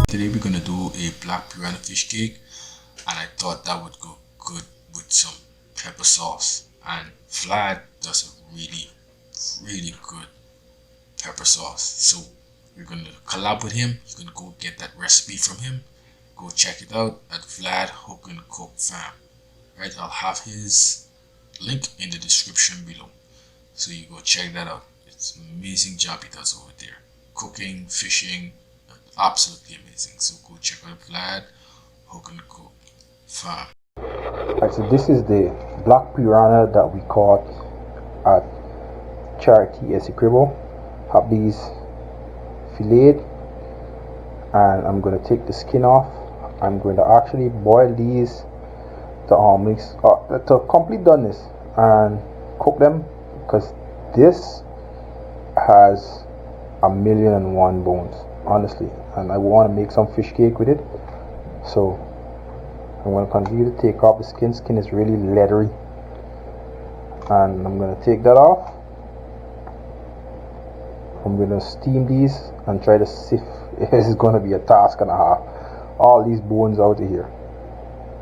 Today we're gonna do a black piranha fish cake, and I thought that would go good with some pepper sauce. And Vlad does a really good pepper sauce. So we're gonna collab with him. You can go get that recipe from him. Go check it out at Vlad Hook and Cook Fam. Right, I'll have his link in the description below. So you go check that out. It's an amazing job he does over there. Cooking, fishing, absolutely amazing. So go check out Vlad Hook and Cook Fam. Alright, so this is the black piranha that we caught at Charity Essequibo. Have these filleted, and I'm going to take the skin off. I'm going to actually boil these to complete doneness and cook them, because this has 1,000,001 bones, honestly, and I want to make some fish cake with it. So I'm going to continue to take off the skin. Skin is really leathery, and I'm going to take that off. I'm going to steam these and try to sift. This is going to be a task and a half. All these bones out of here.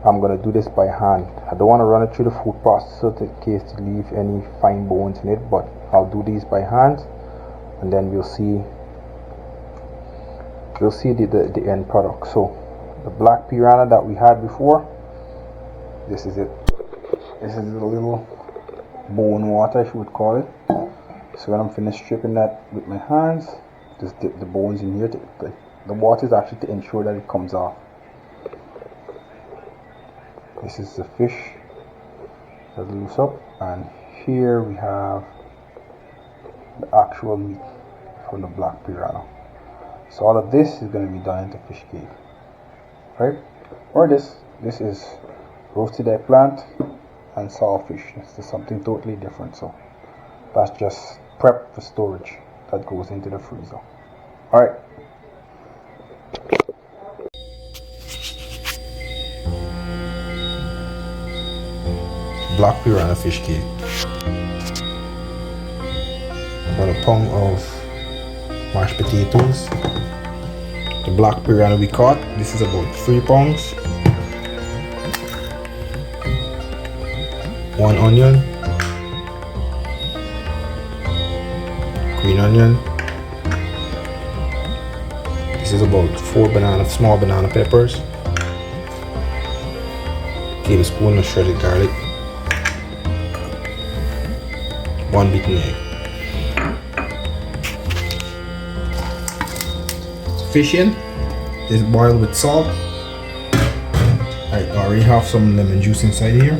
I'm going to do this by hand. I don't want to run it through the food processor in case to leave any fine bones in it, but I'll do these by hand, and then we'll see the end product. So the black piranha that we had before, this is it. This is the little bone water, if you would call it. So when I'm finished stripping that with my hands, just dip the bones in here. The water is actually to ensure that it comes off. This is the fish that loose up, and here we have the actual meat from the black piranha. So all of this is going to be done into fish cake, right? Or this is roasted eggplant and saltfish. This is something totally different. So that's just prep for storage that goes into the freezer. All right. Black piranha fish cake. About a pound of mashed potatoes. The black piranha we caught, this is about 3 pounds. 1 onion, green onion. This is about 4 small banana peppers. Tablespoon of shredded garlic. 1 beaten egg. Fish in is boiled with salt. I already have some lemon juice inside here.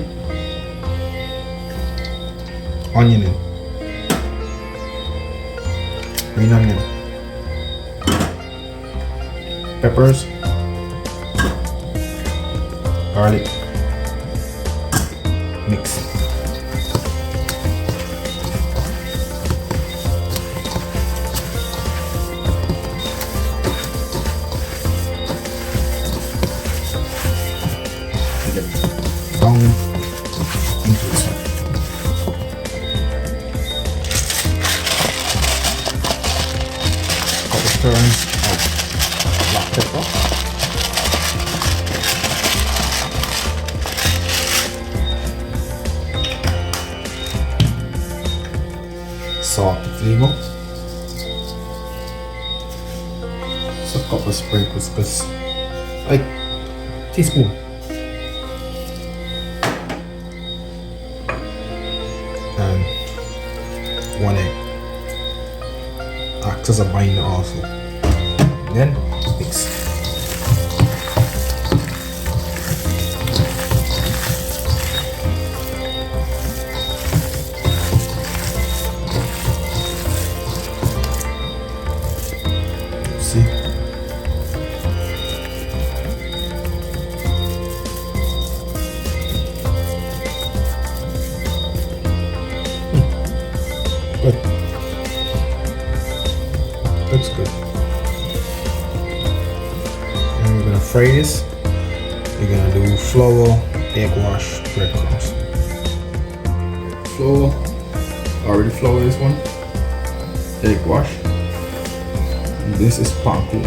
Onion in. Green onion. Peppers. Garlic. Mix. Down into the salt. Couple turns of black pepper. Salt to flavor. So a couple of sprinkles, because like teaspoon. And 1 egg. Acts as a binder also. Then mix. See? Good. Looks good. And we're gonna fry this. We're gonna do flour, egg wash, breadcrumbs. Flour, already flour this one. Egg wash. And this is panko.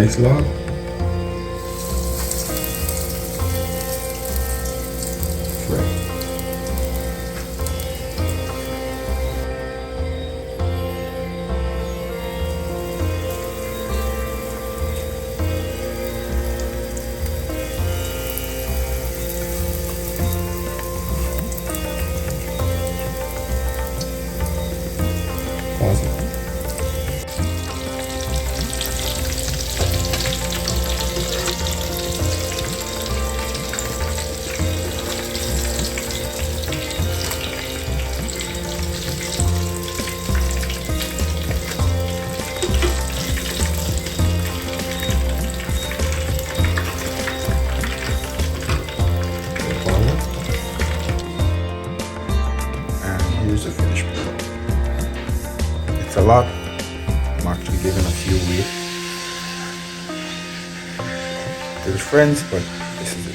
nice log. Right. Pause it. Pause it. And here's the finished product. It's a lot. I'm actually giving a few away to the friends, but this is it.